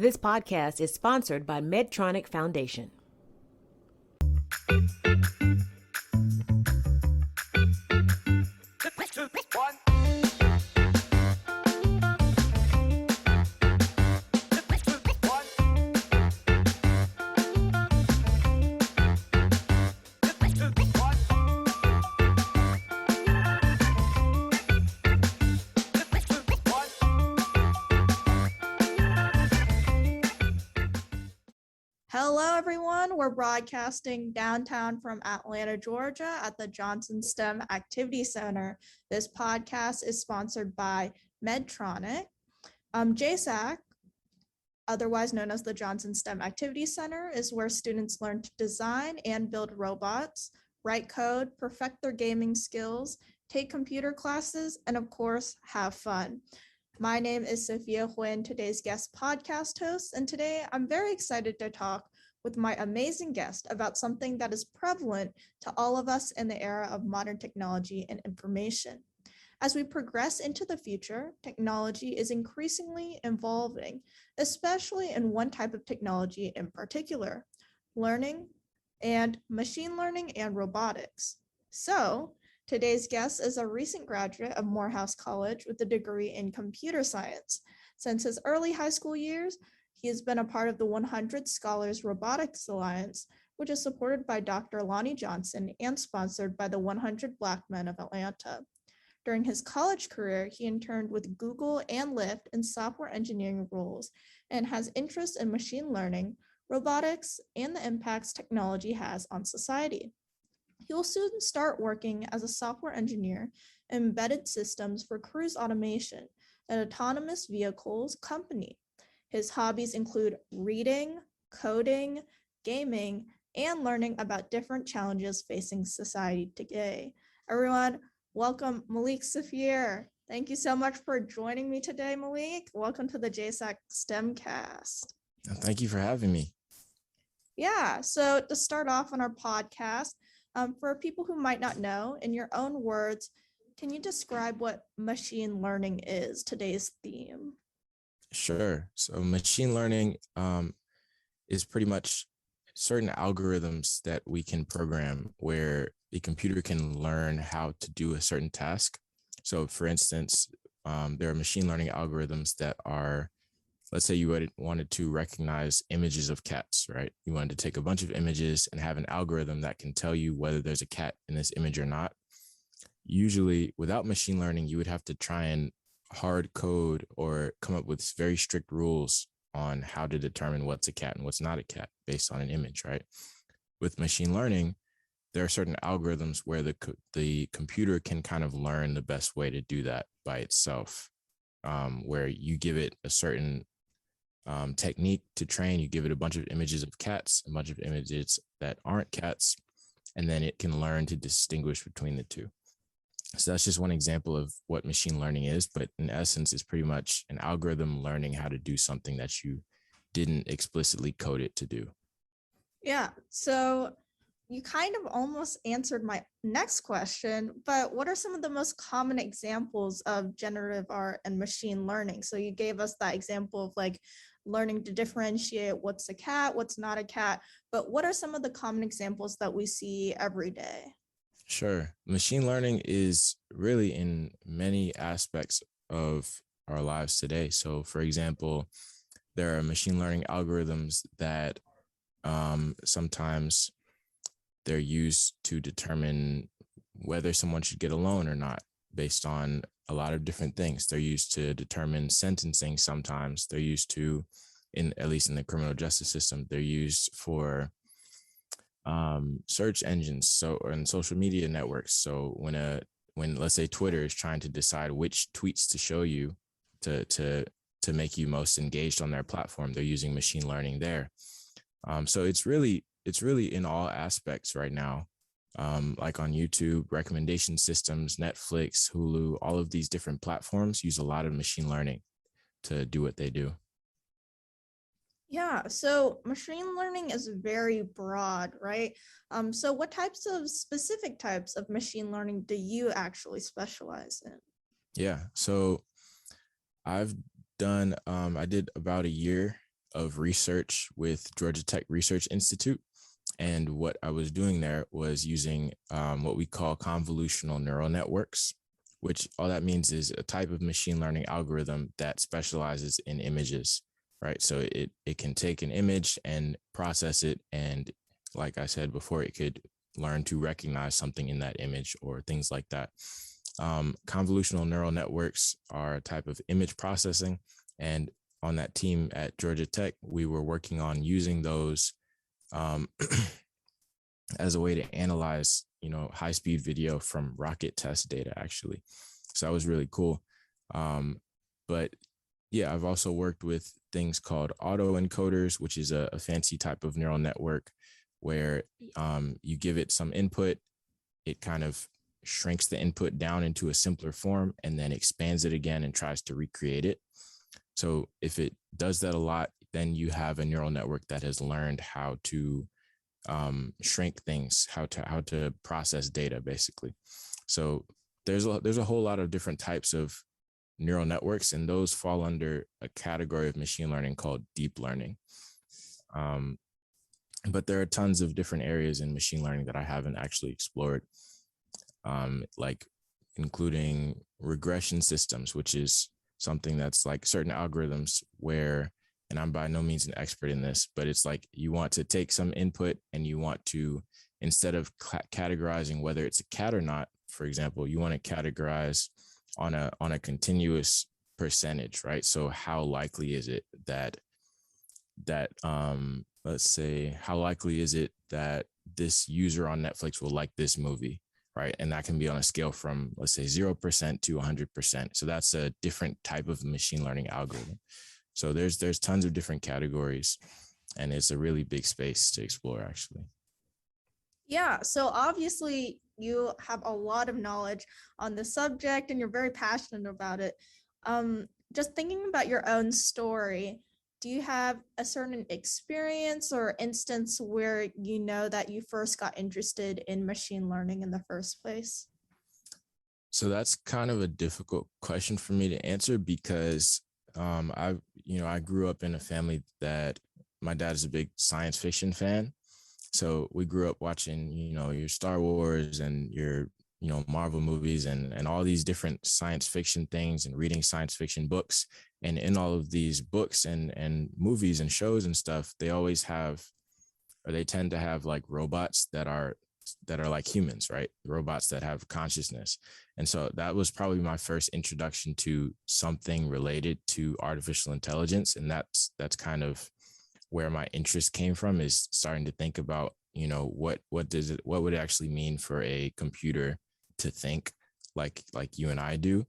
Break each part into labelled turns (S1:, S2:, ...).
S1: This podcast is sponsored by Medtronic Foundation.
S2: Hello, everyone. We're broadcasting downtown from Atlanta, Georgia at the Johnson STEM Activity Center. This podcast is sponsored by Medtronic. JSAC, otherwise known as the Johnson STEM Activity Center, is where students learn to design and build robots, write code, perfect their gaming skills, take computer classes, and of course, have fun. My name is Sophia Huynh, today's guest podcast host, and today I'm very excited to talk with my amazing guest about something that is prevalent to all of us in the era of modern technology and information. As we progress into the future, technology is increasingly evolving, especially in one type of technology in particular, learning and machine learning and robotics. So, today's guest is a recent graduate of Morehouse College with a degree in computer science. Since his early high school years, he has been a part of the 100 Scholars Robotics Alliance, which is supported by Dr. Lonnie Johnson and sponsored by the 100 Black Men of Atlanta. During his college career, he interned with Google and Lyft in software engineering roles and has interest in machine learning, robotics, and the impacts technology has on society. He will soon start working as a software engineer in embedded systems for cruise automation, an autonomous vehicles company. His hobbies include reading, coding, gaming, and learning about different challenges facing society today. Everyone, welcome Malik Saafir. Thank you so much for joining me today, Malik. Welcome to the JSAC STEMcast.
S3: Thank you for having me.
S2: Yeah, so to start off on our podcast, for people who might not know, in your own words, can you describe what machine learning is, today's theme?
S3: Sure. So machine learning is pretty much certain algorithms that we can program where the computer can learn how to do a certain task. So for instance, there are machine learning algorithms that are, let's say you wanted to recognize images of cats, right? You wanted to take a bunch of images and have an algorithm that can tell you whether there's a cat in this image or not. Usually without machine learning, you would have to try and hard code or come up with very strict rules on how to determine what's a cat and what's not a cat based on an image, right? With machine learning, there are certain algorithms where the computer can kind of learn the best way to do that by itself, where you give it a certain technique to train, you give it a bunch of images of cats, a bunch of images that aren't cats, and then it can learn to distinguish between the two. So that's just one example of what machine learning is, but in essence, it's pretty much an algorithm learning how to do something that you didn't explicitly code it to do.
S2: Yeah, so you kind of almost answered my next question, but what are some of the most common examples of generative art and machine learning? So you gave us that example of like learning to differentiate what's a cat, what's not a cat, but what are some of the common examples that we see every day?
S3: Sure. Machine learning is really in many aspects of our lives today. So for example, there are machine learning algorithms that sometimes they're used to determine whether someone should get a loan or not based on a lot of different things. They're used to determine sentencing sometimes. They're used to, at least in the criminal justice system, they're used for search engines, and social media networks. So when let's say Twitter is trying to decide which tweets to show you to make you most engaged on their platform, they're using machine learning there. So it's really in all aspects right now. Like on YouTube, recommendation systems, Netflix, Hulu, all of these different platforms use a lot of machine learning to do what they do.
S2: Yeah, so machine learning is very broad, right? So what specific types of machine learning do you actually specialize in?
S3: Yeah, so I've done, I did about a year of research with Georgia Tech Research Institute. And what I was doing there was using what we call convolutional neural networks, which all that means is a type of machine learning algorithm that specializes in images, right? So it can take an image and process it. And like I said before, it could learn to recognize something in that image or things like that. Convolutional neural networks are a type of image processing. And on that team at Georgia Tech, we were working on using those as a way to analyze, high-speed video from rocket test data, actually. So that was really cool. But yeah, I've also worked with things called autoencoders, which is a fancy type of neural network where you give it some input, it kind of shrinks the input down into a simpler form and then expands it again and tries to recreate it. So if it does that a lot, then you have a neural network that has learned how to shrink things, how to process data, basically. So there's a whole lot of different types of neural networks, and those fall under a category of machine learning called deep learning. But there are tons of different areas in machine learning that I haven't actually explored, like including regression systems, which is something that's like certain algorithms where, and I'm by no means an expert in this, but it's like you want to take some input and you want to, instead of categorizing whether it's a cat or not, for example, you want to categorize on a continuous percentage, right? So how likely is it that let's say, how likely is it that this user on Netflix will like this movie, right? And that can be on a scale from, let's say, 0% to 100%. So that's a different type of machine learning algorithm. So there's tons of different categories, and it's a really big space to explore, actually.
S2: Yeah, so obviously you have a lot of knowledge on the subject and you're very passionate about it. Just thinking about your own story, do you have a certain experience or instance where you know that you first got interested in machine learning in the first place?
S3: So that's kind of a difficult question for me to answer because I grew up in a family that my dad is a big science fiction fan. So we grew up watching, your Star Wars and your, Marvel movies and all these different science fiction things and reading science fiction books. And in all of these books and movies and shows and stuff, they always have, or they tend to have like robots that are like humans, right? Robots that have consciousness. And so that was probably my first introduction to something related to artificial intelligence. And that's kind of where my interest came from, is starting to think about, what would it actually mean for a computer to think like you and I do.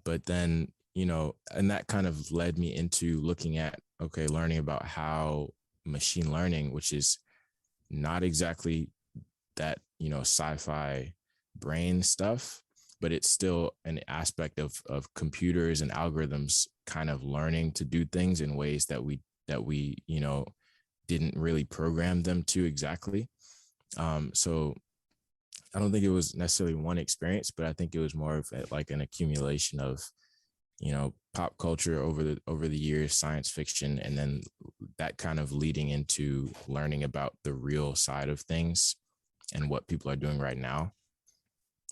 S3: But then, and that kind of led me into looking at, learning about how machine learning, which is not exactly that, sci-fi brain stuff, but it's still an aspect of computers and algorithms kind of learning to do things in ways that we didn't really program them to exactly. So I don't think it was necessarily one experience, but I think it was more of like an accumulation of, pop culture over the years, science fiction, and then that kind of leading into learning about the real side of things and what people are doing right now.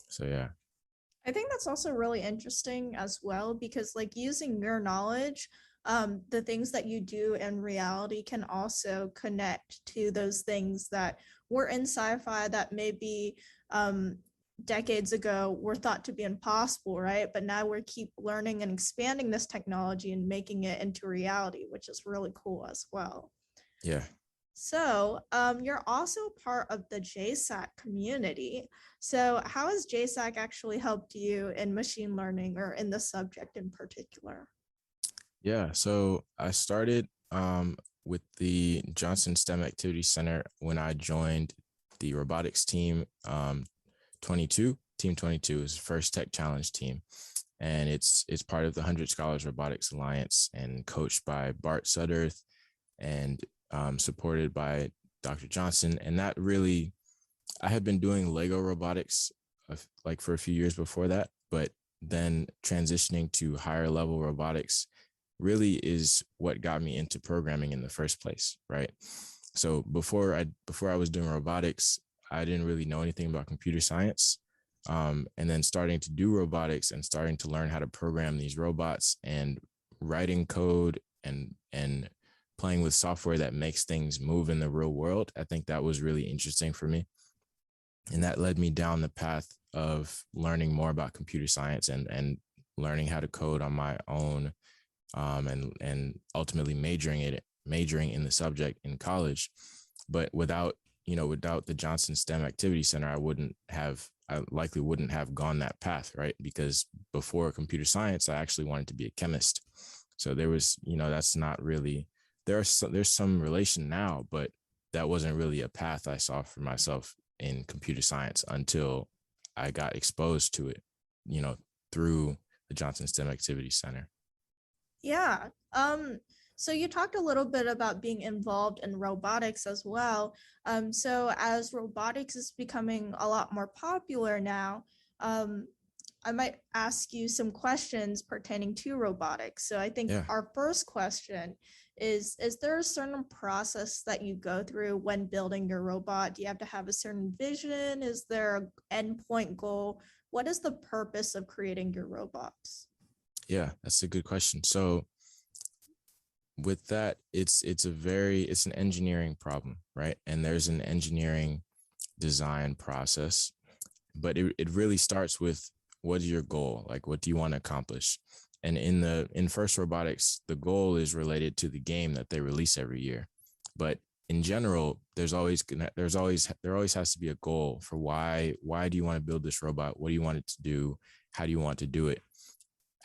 S3: So, yeah.
S2: I think that's also really interesting as well, because like using your knowledge, the things that you do in reality can also connect to those things that were in sci-fi that maybe decades ago were thought to be impossible, right? But now we keep learning and expanding this technology and making it into reality, which is really cool as well.
S3: Yeah.
S2: So you're also part of the JSAC community. So how has JSAC actually helped you in machine learning or in the subject in particular?
S3: Yeah, so I started with the Johnson STEM Activity Center when I joined the robotics team. 22, Team 22 is the first Tech Challenge team, and it's part of the 100 Scholars Robotics Alliance and coached by Bart Sudderth and supported by Dr. Johnson. And that really, I had been doing Lego robotics like for a few years before that, but then transitioning to higher level robotics really is what got me into programming in the first place, right? So before I was doing robotics, I didn't really know anything about computer science. And then starting to do robotics and starting to learn how to program these robots and writing code and playing with software that makes things move in the real world, I think that was really interesting for me. And that led me down the path of learning more about computer science and learning how to code on my own, and ultimately majoring in the subject in college. But without the Johnson STEM Activity Center, I likely wouldn't have gone that path, right? Because before computer science, I actually wanted to be a chemist. So there was, that's not really, there's some relation now, but that wasn't really a path I saw for myself in computer science until I got exposed to it, through the Johnson STEM Activity Center.
S2: Yeah. So you talked a little bit about being involved in robotics as well. So as robotics is becoming a lot more popular now, I might ask you some questions pertaining to robotics. So I think our first question is there a certain process that you go through when building your robot? Do you have to have a certain vision? Is there an endpoint goal? What is the purpose of creating your robots?
S3: Yeah, that's a good question. So with that, it's an engineering problem, right? And there's an engineering design process, but it really starts with, what is your goal? Like, what do you want to accomplish? And in FIRST Robotics, the goal is related to the game that they release every year. But in general, there always has to be a goal for why do you want to build this robot? What do you want it to do? How do you want to do it?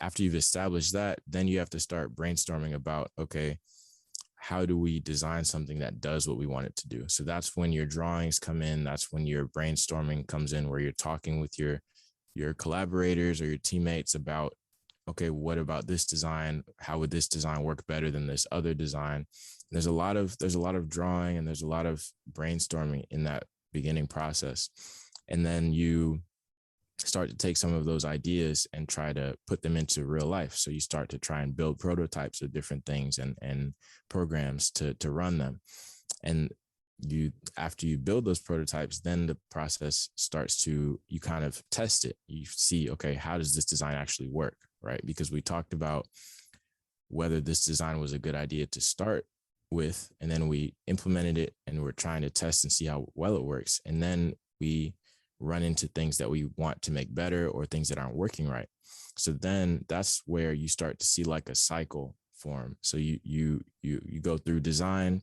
S3: After you've established that, then you have to start brainstorming about, okay, how do we design something that does what we want it to do? So that's when your drawings come in. That's when your brainstorming comes in, where you're talking with your collaborators or your teammates about, okay, what about this design? How would this design work better than this other design? There's a lot of drawing and there's a lot of brainstorming in that beginning process. And then you start to take some of those ideas and try to put them into real life. So you start to try and build prototypes of different things and programs to run them. And after you build those prototypes, then the process starts to, you kind of test it. You see, okay, how does this design actually work, right? Because we talked about whether this design was a good idea to start with, and then we implemented it and we're trying to test and see how well it works. And then we run into things that we want to make better or things that aren't working right. So then that's where you start to see like a cycle form. So you go through design,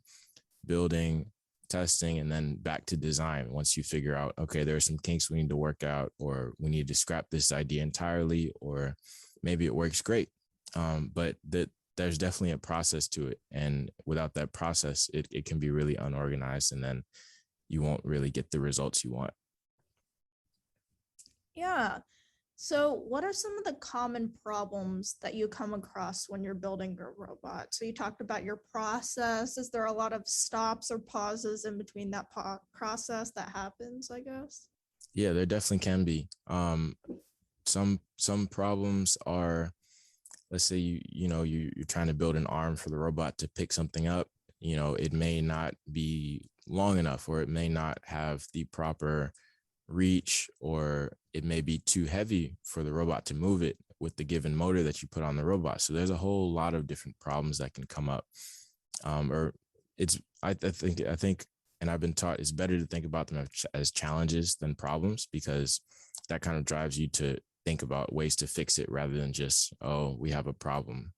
S3: building, testing, and then back to design. Once you figure out, okay, there are some kinks we need to work out, or we need to scrap this idea entirely, or maybe it works great. But there's definitely a process to it. And without that process, it can be really unorganized, and then you won't really get the results you want.
S2: Yeah. So what are some of the common problems that you come across when you're building your robot? So you talked about your process. Is there a lot of stops or pauses in between that process that happens, I guess?
S3: Yeah, there definitely can be. Some problems are, let's say you're trying to build an arm for the robot to pick something up. It may not be long enough, or it may not have the proper reach, or it may be too heavy for the robot to move it with the given motor that you put on the robot. So there's a whole lot of different problems that can come up. I think, and I've been taught, it's better to think about them as challenges than problems, because that kind of drives you to think about ways to fix it rather than just, oh, we have a problem,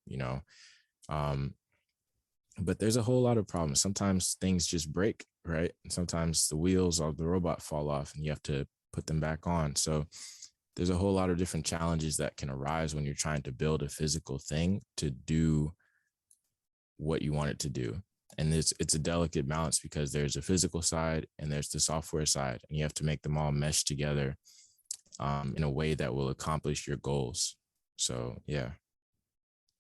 S3: but there's a whole lot of problems. Sometimes things just break, right? And sometimes the wheels of the robot fall off and you have to put them back on. So there's a whole lot of different challenges that can arise when you're trying to build a physical thing to do what you want it to do. And it's a delicate balance, because there's a physical side and there's the software side, and you have to make them all mesh together in a way that will accomplish your goals. So, yeah.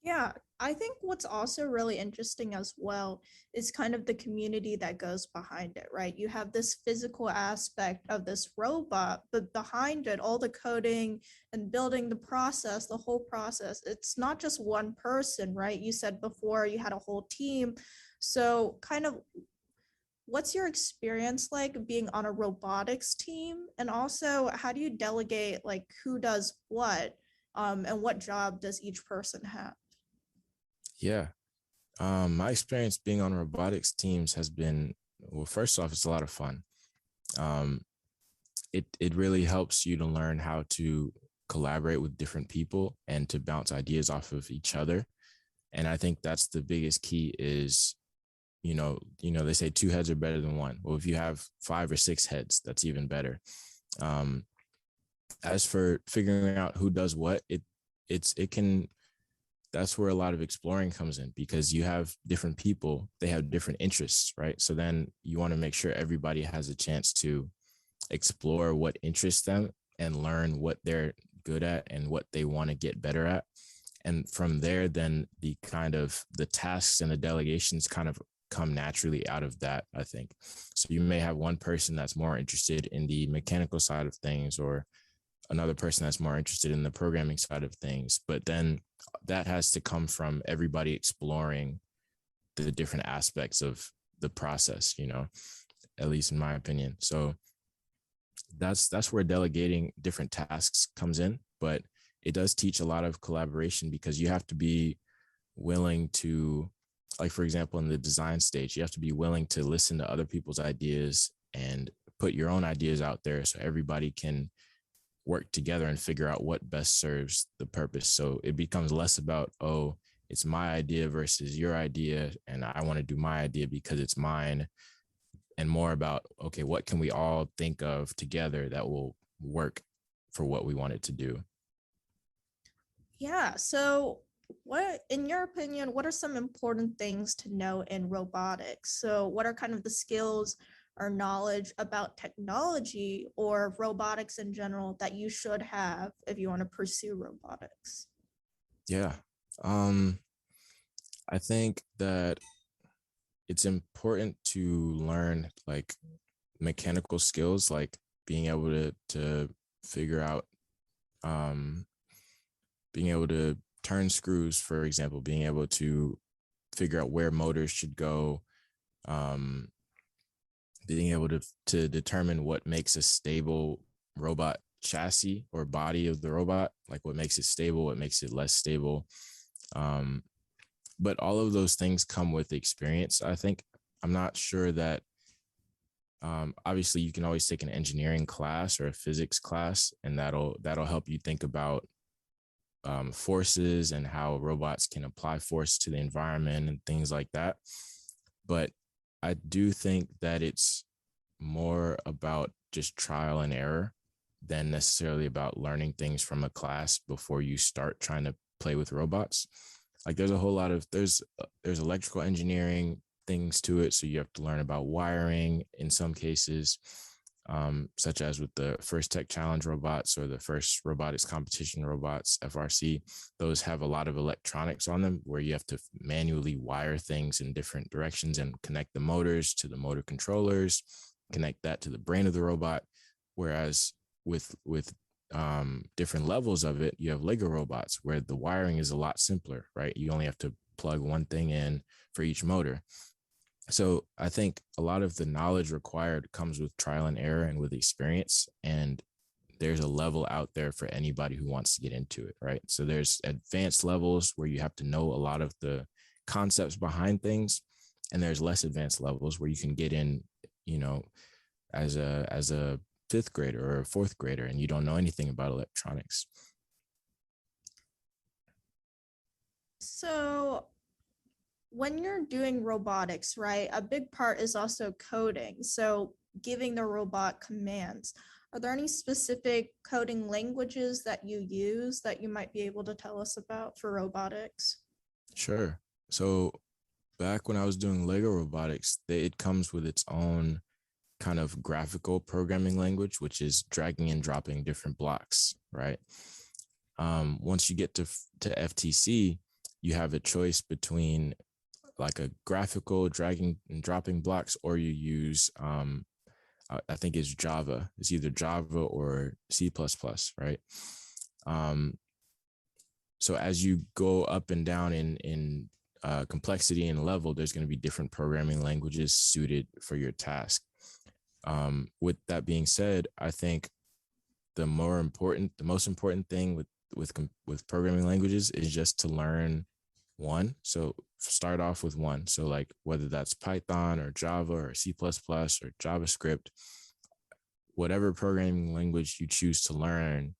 S2: Yeah, I think what's also really interesting as well is kind of the community that goes behind it, right? You have this physical aspect of this robot, but behind it, all the coding and building the process, the whole process, it's not just one person, right? You said before you had a whole team. So kind of what's your experience like being on a robotics team? And also, how do you delegate like who does what? And what job does each person have?
S3: Yeah. My experience being on robotics teams has been, well, first off, it's a lot of fun. Um, it really helps you to learn how to collaborate with different people and to bounce ideas off of each other. And I think that's the biggest key is, they say two heads are better than one. Well, if you have 5 or 6 heads, that's even better. As for figuring out who does what, that's where a lot of exploring comes in, because you have different people, they have different interests, right? So then you want to make sure everybody has a chance to explore what interests them and learn what they're good at and what they want to get better at. And from there, then the tasks and the delegations kind of come naturally out of that, I think. So you may have one person that's more interested in the mechanical side of things, or another person that's more interested in the programming side of things. But then that has to come from everybody exploring the different aspects of the process, at least in my opinion. So that's where delegating different tasks comes in. But it does teach a lot of collaboration, because you have to be willing to, like, for example, in the design stage, you have to be willing to listen to other people's ideas and put your own ideas out there so everybody can work together and figure out what best serves the purpose. So it becomes less about, oh, it's my idea versus your idea, and I want to do my idea because it's mine, and more about, okay, what can we all think of together that will work for what we want it to do?
S2: Yeah. So, what, in your opinion, what are some important things to know in robotics? So, what are kind of the skills or knowledge about technology or robotics in general that you should have if you want to pursue robotics?
S3: Yeah. I think that it's important to learn like mechanical skills, like being able to figure out, being able to turn screws, for example, being able to figure out where motors should go, being able to determine what makes a stable robot chassis or body of the robot, like what makes it stable, what makes it less stable. But all of those things come with experience, I think. I'm not sure that, obviously you can always take an engineering class or a physics class, and that'll help you think about forces and how robots can apply force to the environment and things like that. But I do think that it's more about just trial and error than necessarily about learning things from a class before you start trying to play with robots. Like there's a whole lot of, there's electrical engineering things to it. So you have to learn about wiring in some cases, such as with the First Tech Challenge robots or the First Robotics Competition robots, FRC. Those have a lot of electronics on them where you have to manually wire things in different directions and connect the motors to the motor controllers, connect that to the brain of the robot. Whereas with different levels of it, you have Lego robots where the wiring is a lot simpler, right? You only have to plug one thing in for each motor. So I think a lot of the knowledge required comes with trial and error and with experience. And there's a level out there for anybody who wants to get into it, right? So there's advanced levels where you have to know a lot of the concepts behind things. And there's less advanced levels where you can get in, as a 5th grader or a 4th grader, and you don't know anything about electronics.
S2: So when you're doing robotics, right, a big part is also coding. So giving the robot commands. Are there any specific coding languages that you use that you might be able to tell us about for robotics?
S3: Sure. So back when I was doing Lego robotics, it comes with its own kind of graphical programming language, which is dragging and dropping different blocks, right? Once you get to FTC, you have a choice between like a graphical dragging and dropping blocks, or you use I think it's Java. It's either Java or C++, right? So as you go up and down in complexity and level, there's going to be different programming languages suited for your task. With that being said, I think the most important thing with programming languages is just to learn one. So start off with one. So like whether that's Python or Java or C++ or JavaScript, whatever programming language you choose to learn,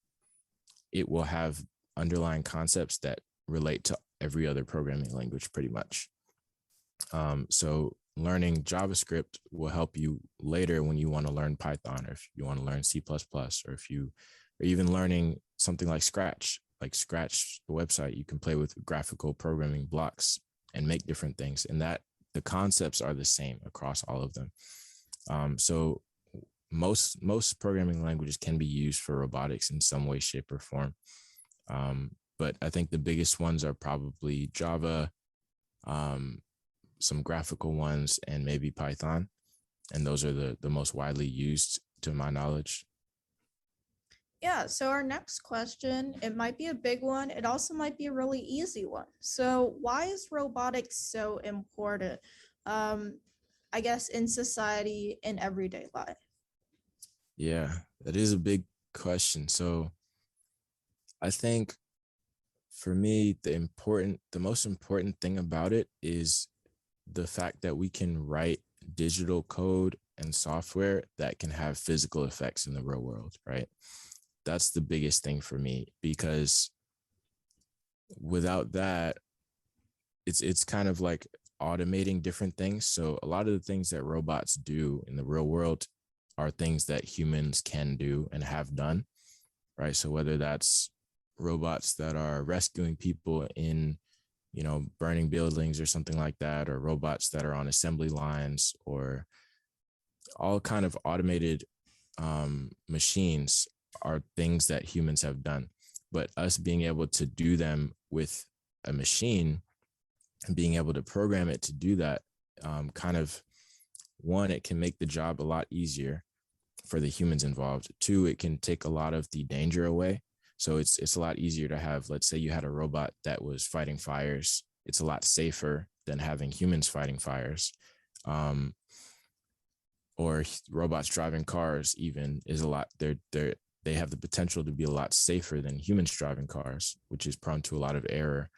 S3: it will have underlying concepts that relate to every other programming language pretty much. So learning JavaScript will help you later when you want to learn Python, or if you want to learn C++, or if you are even learning something like Scratch, the website, you can play with graphical programming blocks and make different things. And that the concepts are the same across all of them. So most programming languages can be used for robotics in some way, shape, or form. But I think the biggest ones are probably Java, some graphical ones, and maybe Python. And those are the most widely used to my knowledge.
S2: Yeah, so our next question, it might be a big one. It also might be a really easy one. So why is robotics so important, I guess, in society, in everyday life?
S3: Yeah, that is a big question. So I think for me, the most important thing about it is the fact that we can write digital code and software that can have physical effects in the real world, right? That's the biggest thing for me, because without that, it's kind of like automating different things. So a lot of the things that robots do in the real world are things that humans can do and have done, right? So whether that's robots that are rescuing people in, burning buildings or something like that, or robots that are on assembly lines, or all kind of automated machines are things that humans have done. But us being able to do them with a machine and being able to program it to do that, one, it can make the job a lot easier for the humans involved. Two, it can take a lot of the danger away. So it's a lot easier to have, let's say you had a robot that was fighting fires. It's a lot safer than having humans fighting fires. Or robots driving cars even is a lot, they have the potential to be a lot safer than humans driving cars, which is prone to a lot of error.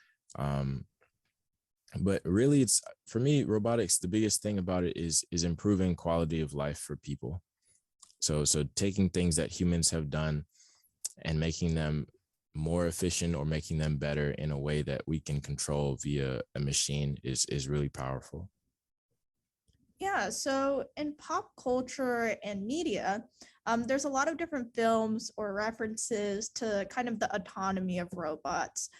S3: But really, it's, for me, robotics, the biggest thing about it is improving quality of life for people. So taking things that humans have done and making them more efficient or making them better in a way that we can control via a machine is really powerful.
S2: Yeah, so in pop culture and media, there's a lot of different films or references to kind of the autonomy of robots.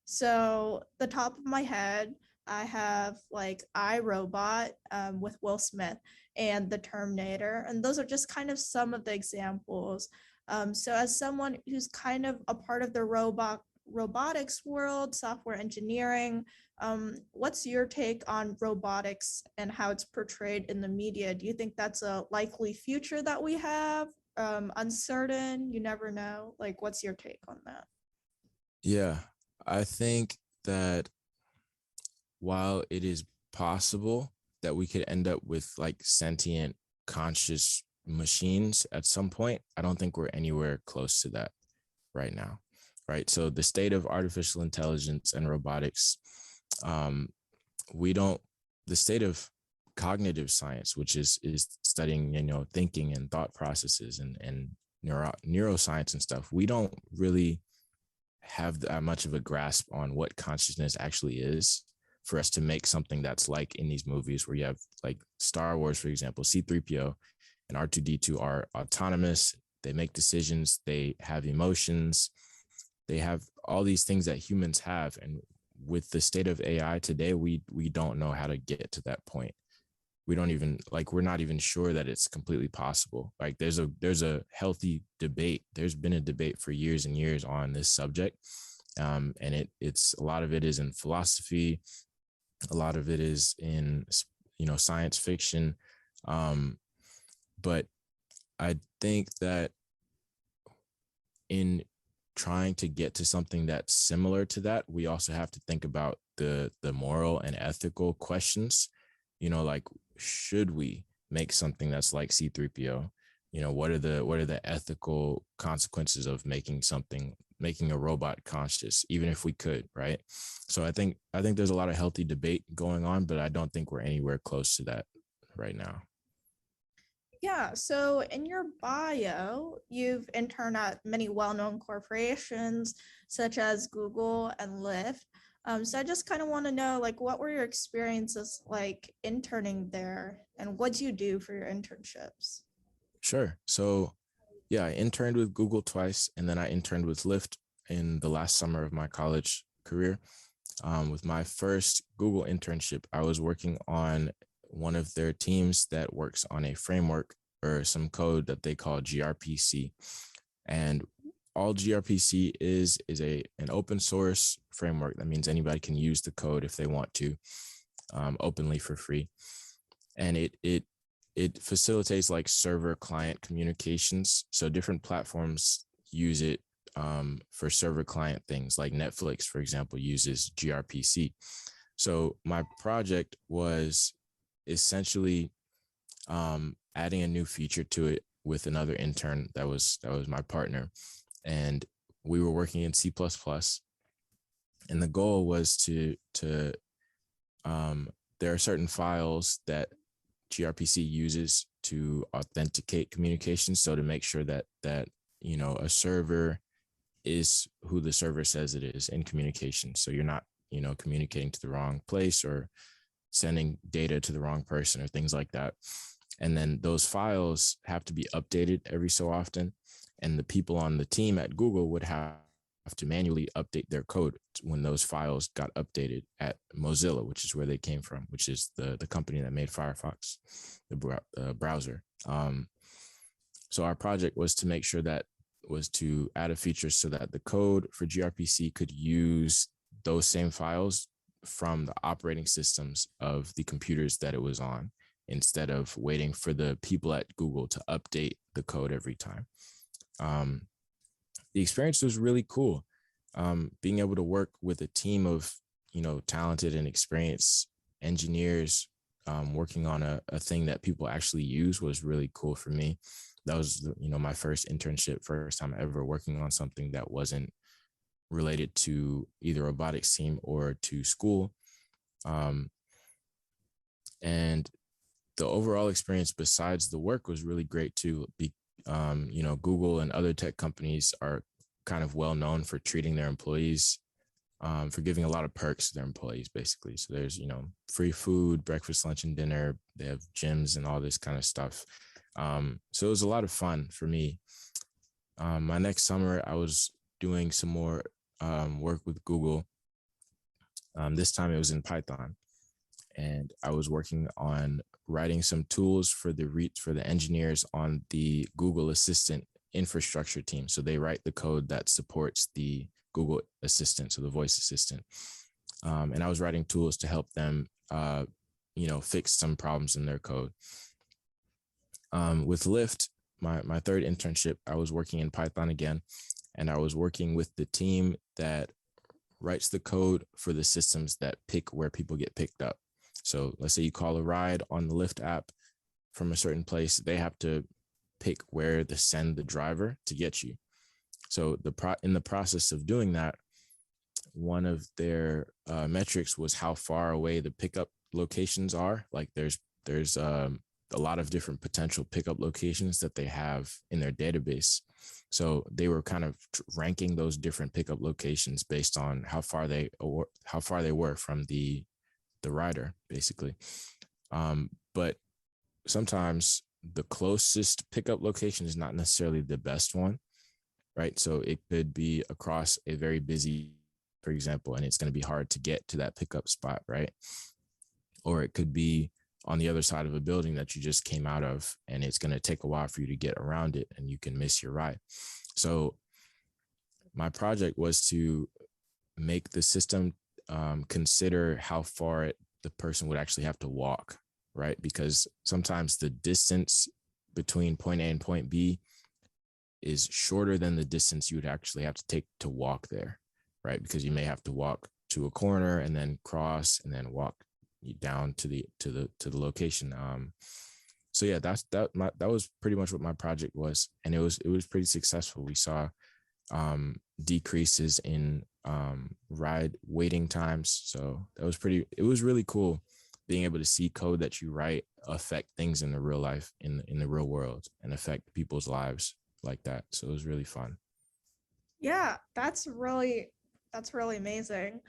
S2: So the top of my head, I have like iRobot with Will Smith and The Terminator, and those are just kind of some of the examples. So as someone who's kind of a part of the robotics world, software engineering, what's your take on robotics and how it's portrayed in the media? Do you think that's a likely future that we have? Uncertain, you never know. Like, what's your take on that?
S3: Yeah, I think that while it is possible that we could end up with like sentient, conscious machines at some point, I don't think we're anywhere close to that right now, right? So the state of artificial intelligence and robotics, the state of cognitive science, which is studying, thinking and thought processes and neuroscience and stuff, we don't really have that much of a grasp on what consciousness actually is for us to make something that's like in these movies where you have like Star Wars, for example, C-3PO and R2-D2 are autonomous. They make decisions. They have emotions. They have all these things that humans have. And with the state of AI today, we don't know how to get to that point. We don't even we're not even sure that it's completely possible. Like there's a healthy debate. There's been a debate for years and years on this subject. And it's a lot of it is in philosophy, a lot of it is in science fiction, but I think that in trying to get to something that's similar to that, we also have to think about the moral and ethical questions. Like, should we make something that's like C-3PO? What are the ethical consequences of making a robot conscious, even if we could, right? So I think there's a lot of healthy debate going on, but I don't think we're anywhere close to that right now.
S2: Yeah, so in your bio, you've interned at many well-known corporations such as Google and Lyft. So I just kind of want to know, like, what were your experiences like interning there, and what do you do for your internships?
S3: Sure. So yeah, I interned with Google twice, and then I interned with Lyft in the last summer of my college career. With my first Google internship, I was working on one of their teams that works on a framework or some code that they call gRPC. And all gRPC is an open source framework. That means anybody can use the code if they want to, openly for free. And it facilitates like server client communications. So different platforms use it for server client things, like Netflix, for example, uses gRPC. So my project was essentially adding a new feature to it with another intern that was my partner, and we were working in C++. And the goal was to there are certain files that gRPC uses to authenticate communications. So to make sure that a server is who the server says it is in communication. So you're not, communicating to the wrong place or sending data to the wrong person or things like that. And then those files have to be updated every so often. And the people on the team at Google would have to manually update their code when those files got updated at Mozilla, which is where they came from, which is the company that made Firefox, the browser. So our project was to make sure that was to add a feature so that the code for gRPC could use those same files from the operating systems of the computers that it was on, instead of waiting for the people at Google to update the code every time. The experience was really cool. Being able to work with a team of, talented and experienced engineers working on a thing that people actually use was really cool for me. That was, my first internship, first time ever working on something that wasn't related to either robotics team or to school. And the overall experience besides the work was really great too. Google and other tech companies are kind of well known for treating their employees, for giving a lot of perks to their employees, basically. So there's, free food, breakfast, lunch, and dinner. They have gyms and all this kind of stuff. So it was a lot of fun for me. My next summer, I was doing some more work with Google. This time it was in Python, and I was working on writing some tools for the engineers on the Google Assistant infrastructure team. So they write the code that supports the Google Assistant, so the voice assistant. And I was writing tools to help them, fix some problems in their code. With Lyft, my third internship, I was working in Python again, and I was working with the team that writes the code for the systems that pick where people get picked up. So let's say you call a ride on the Lyft app from a certain place, they have to pick where to send the driver to get you. So in the process of doing that, one of their metrics was how far away the pickup locations are. Like there's a lot of different potential pickup locations that they have in their database. So they were kind of ranking those different pickup locations based on how far they were from the rider, basically. But sometimes the closest pickup location is not necessarily the best one, right? So it could be across a very busy, for example, and it's going to be hard to get to that pickup spot, right? Or it could be on the other side of a building that you just came out of, and it's going to take a while for you to get around it, and you can miss your ride. So my project was to make the system consider how far the person would actually have to walk, right? Because sometimes the distance between point A and point B is shorter than the distance you would actually have to take to walk there, right? Because you may have to walk to a corner and then cross and then walk down to the location. So yeah, that was pretty much what my project was, and it was pretty successful. We saw decreases in ride waiting times, so it was really cool being able to see code that you write affect things in the real life, in the real world, and affect people's lives like that. So it was really fun.
S2: Yeah, that's really amazing.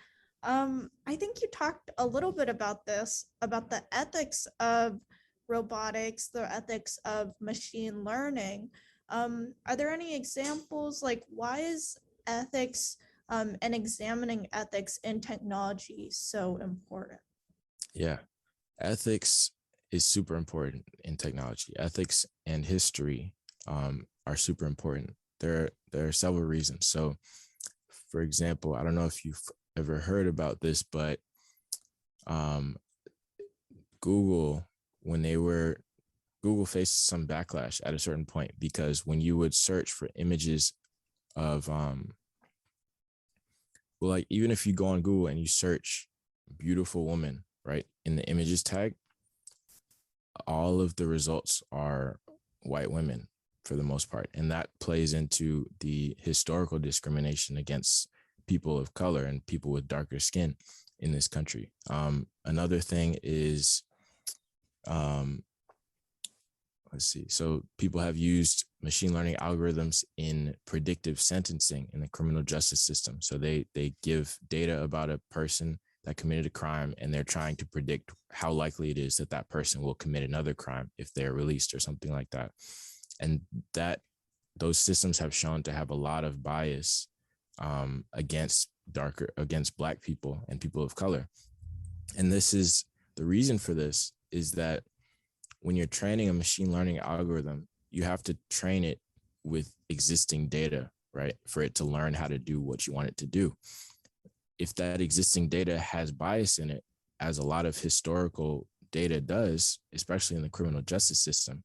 S2: I think you talked a little bit about this, about the ethics of robotics, the ethics of machine learning. Are there any examples, like why is ethics and examining ethics in technology so important?
S3: Yeah, ethics is super important in technology. Ethics and history are super important. There are several reasons. So, for example, I don't know if you've ever heard about this, but Google faced some backlash at a certain point, because when you would search for images of like, even if you go on Google and you search beautiful woman, right, in the images tag, all of the results are white women for the most part. And that plays into the historical discrimination against people of color and people with darker skin in this country. Another thing is, let's see. So people have used machine learning algorithms in predictive sentencing in the criminal justice system. So they give data about a person that committed a crime, and they're trying to predict how likely it is that that person will commit another crime if they're released or something like that. And those systems have shown to have a lot of bias against Black people and people of color. And this is the reason for this, is that when you're training a machine learning algorithm, you have to train it with existing data, right, for it to learn how to do what you want it to do. If that existing data has bias in it, as a lot of historical data does, especially in the criminal justice system,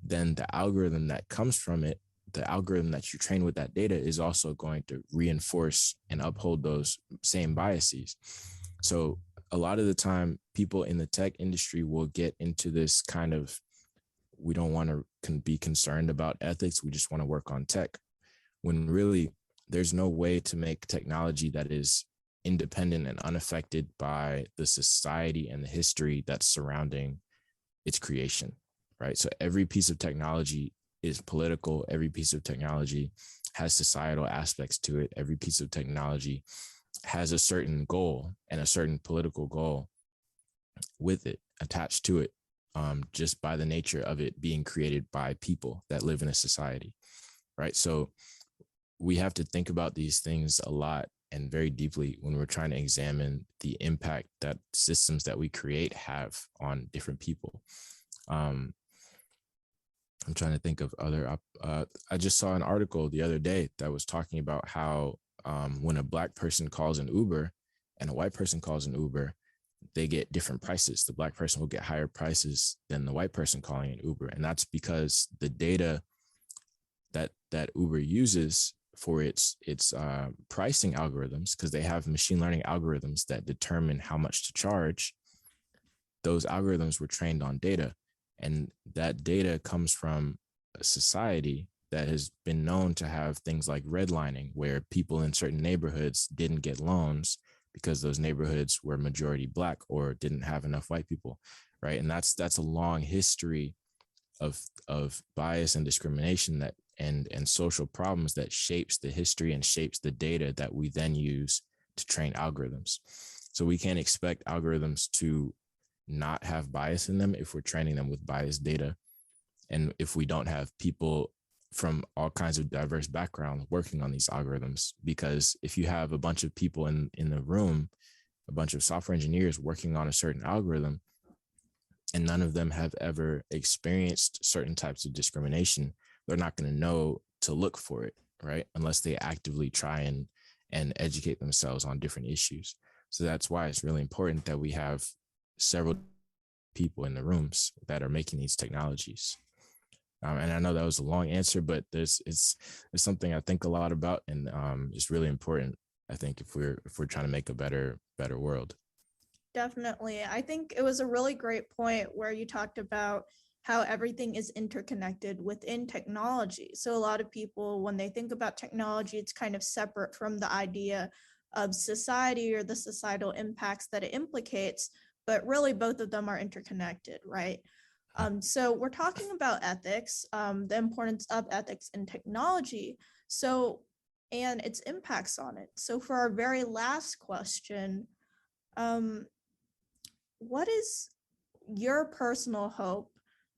S3: then the algorithm that comes from it, the algorithm that you train with that data, is also going to reinforce and uphold those same biases. So a lot of the time, people in the tech industry will get into this kind of, we don't want to be concerned about ethics, we just want to work on tech, when really there's no way to make technology that is independent and unaffected by the society and the history that's surrounding its creation, right? So every piece of technology is political. Every piece of technology has societal aspects to it. Every piece of technology has a certain goal and a certain political goal with it, attached to it, just by the nature of it being created by people that live in a society, right? So we have to think about these things a lot and very deeply when we're trying to examine the impact that systems that we create have on different people. I'm trying to think of other, I just saw an article the other day that was talking about how when a Black person calls an Uber and a white person calls an Uber, they get different prices. The Black person will get higher prices than the white person calling an Uber. And that's because the data that Uber uses for its pricing algorithms, because they have machine learning algorithms that determine how much to charge, those algorithms were trained on data. And that data comes from a society that has been known to have things like redlining, where people in certain neighborhoods didn't get loans because those neighborhoods were majority Black or didn't have enough white people, right? And that's a long history of bias and discrimination that and social problems that shapes the history and shapes the data that we then use to train algorithms. So we can't expect algorithms to not have bias in them if we're training them with biased data, and if we don't have people from all kinds of diverse backgrounds working on these algorithms. Because if you have a bunch of people in the room, a bunch of software engineers working on a certain algorithm, and none of them have ever experienced certain types of discrimination, they're not going to know to look for it, right? Unless they actively try and educate themselves on different issues. So that's why it's really important that we have several people in the rooms that are making these technologies. And I know that was a long answer, but it's something I think a lot about, and it's really important, I think, if we're trying to make a better world.
S2: Definitely. I think it was a really great point where you talked about how everything is interconnected within technology. So a lot of people, when they think about technology, it's kind of separate from the idea of society or the societal impacts that it implicates, but really both of them are interconnected, right? So we're talking about ethics, the importance of ethics in technology, and its impacts on it. So for our very last question, what is your personal hope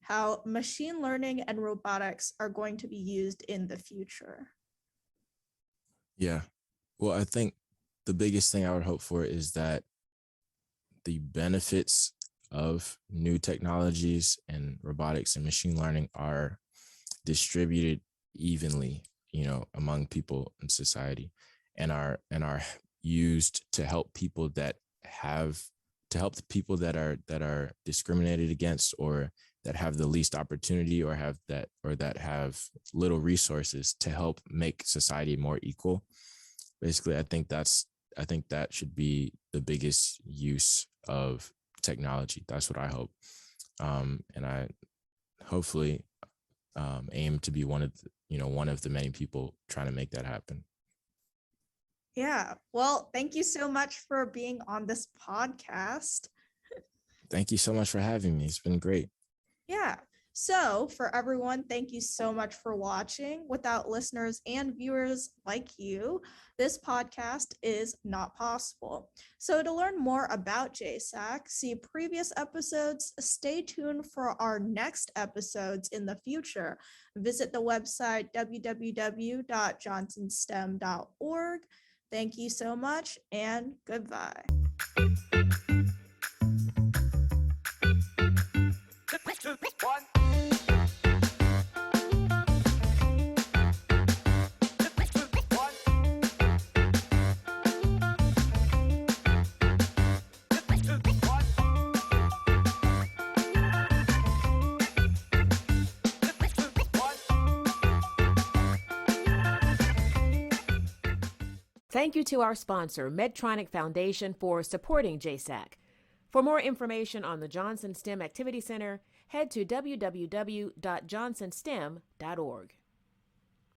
S2: how machine learning and robotics are going to be used in the future?
S3: Yeah. Well, I think the biggest thing I would hope for is that the benefits of new technologies and robotics and machine learning are distributed evenly, among people in society, and are used to help people that are discriminated against, or that have the least opportunity, or that have little resources, to help make society more equal. Basically, I think that should be the biggest use of technology. That's what I hope. And I hopefully aim to be one of the many people trying to make that happen.
S2: Yeah. Well, thank you so much for being on this podcast.
S3: Thank you so much for having me. It's been great.
S2: Yeah. So for everyone, thank you so much for watching. Without listeners and viewers like you, this podcast is not possible. So to learn more about JSAC, see previous episodes, stay tuned for our next episodes in the future. Visit the website www.johnsonstem.org. Thank you so much and goodbye.
S1: Thank you to our sponsor, Medtronic Foundation, for supporting JSAC. For more information on the Johnson STEM Activity Center, head to www.johnsonstem.org.